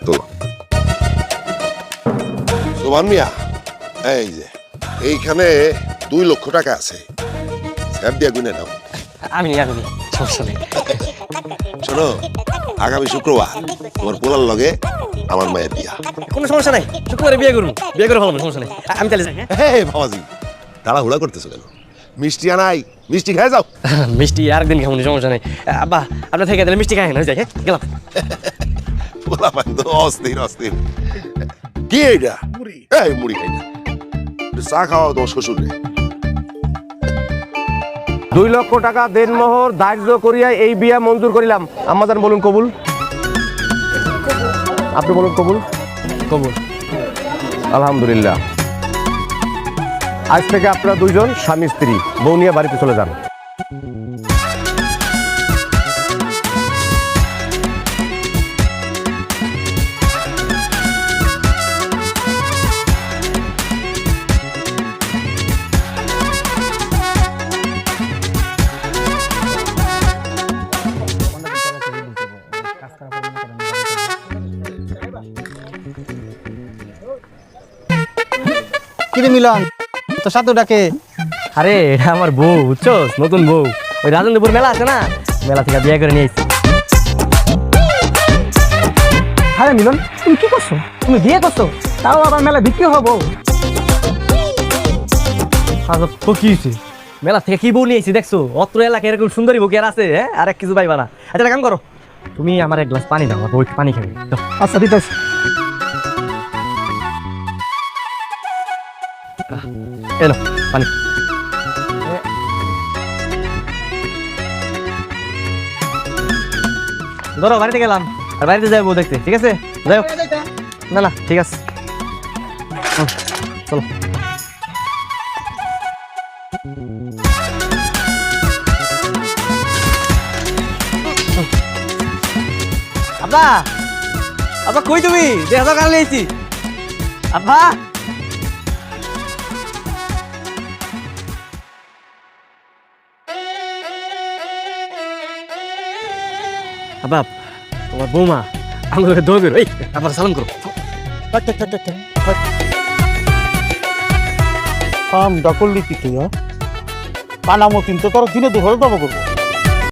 তোলো সোমান মিয়া, এই যে এইখানে 2 লক্ষ টাকা আছে, স্যার দিয়া গুনে নাও। আমি সমস্যা নেই। শোনো, আগামী শুক্রবার তোমার পোলার লগে আমার মায়ের বিয়া। কোনো সমস্যা নাই, শুক্রবারে বিয়ে করুন, বিয়ে করে ভালো সমস্যা নেই। আমি তাহলে যাই। হ্যাঁ বাবাজি, তাড়াহুড়া করতেছো কেন? মিষ্টি আনাই, মিষ্টি খাই যাও। মিষ্টি আরেকদিন খাবো, সমস্যা নেই। আব্বা আপনার থেকে তাহলে মিষ্টি খাই না, যাই, গেলাম। পোলা পান তো অস্থির অস্থির। কি এইটা? এই মুড়ি খাই না, চা খাওয়া তোমার শ্বশুর রে। 2 লক্ষ টাকা দেনমোহর ধার্য করিয়া এই বিয়া মঞ্জুর করিলাম। আম্মাজান বলুন কবুল। আপনি বলুন কবুল। কবুল। আলহামদুলিল্লাহ। আজ থেকে আপনারা 2 জন স্বামী স্ত্রী, বউ নিয়ে বাড়িতে চলে যান। কিরে মিলন, তো সাথে ডাকে? আরে এটা আমার বউ, বুঝছো, নতুন বউ। ওই রাজেন্দ্রপুর মেলা আছে না, মেলা থেকে বিয়ে করে নিয়ে এসেছি। হ্যাঁ মিলন, তুমি কি করছো? তুমি বিয়ে করছো, তাও আবার মেলা বিক্রি হবো? কি হয়েছে? মেলা থেকে কি বউ নিয়ে এসেছি দেখছো? অত্র এলাকায় এরকম সুন্দরী বউ কি আর আছে? হ্যাঁ, আর এক কিছু পাইবা না। আচ্ছা কাম করো, তুমি আমার 1 গ্লাস পানি দাও, বউ একটু পানি খাবে। আচ্ছা দিতেছি। এলো পানি। ধরো, বাড়িতে গেলাম, আর বাড়িতে যাই বউ দেখতে, ঠিক আছে? যাই হোক। না না ঠিক আছে, চলো। আব্বা, আব্বা কই তুমি? দেখা তো কাল নিয়েছি। আব্বা, আব্বা তোমার বৌমা আমাকে দৌড় বেরো, এই আবার সালাম করো। কাম ডাকলি কি তুই? পানামো কিন্তু তোর দিনে দুপুরে দাবো করবো।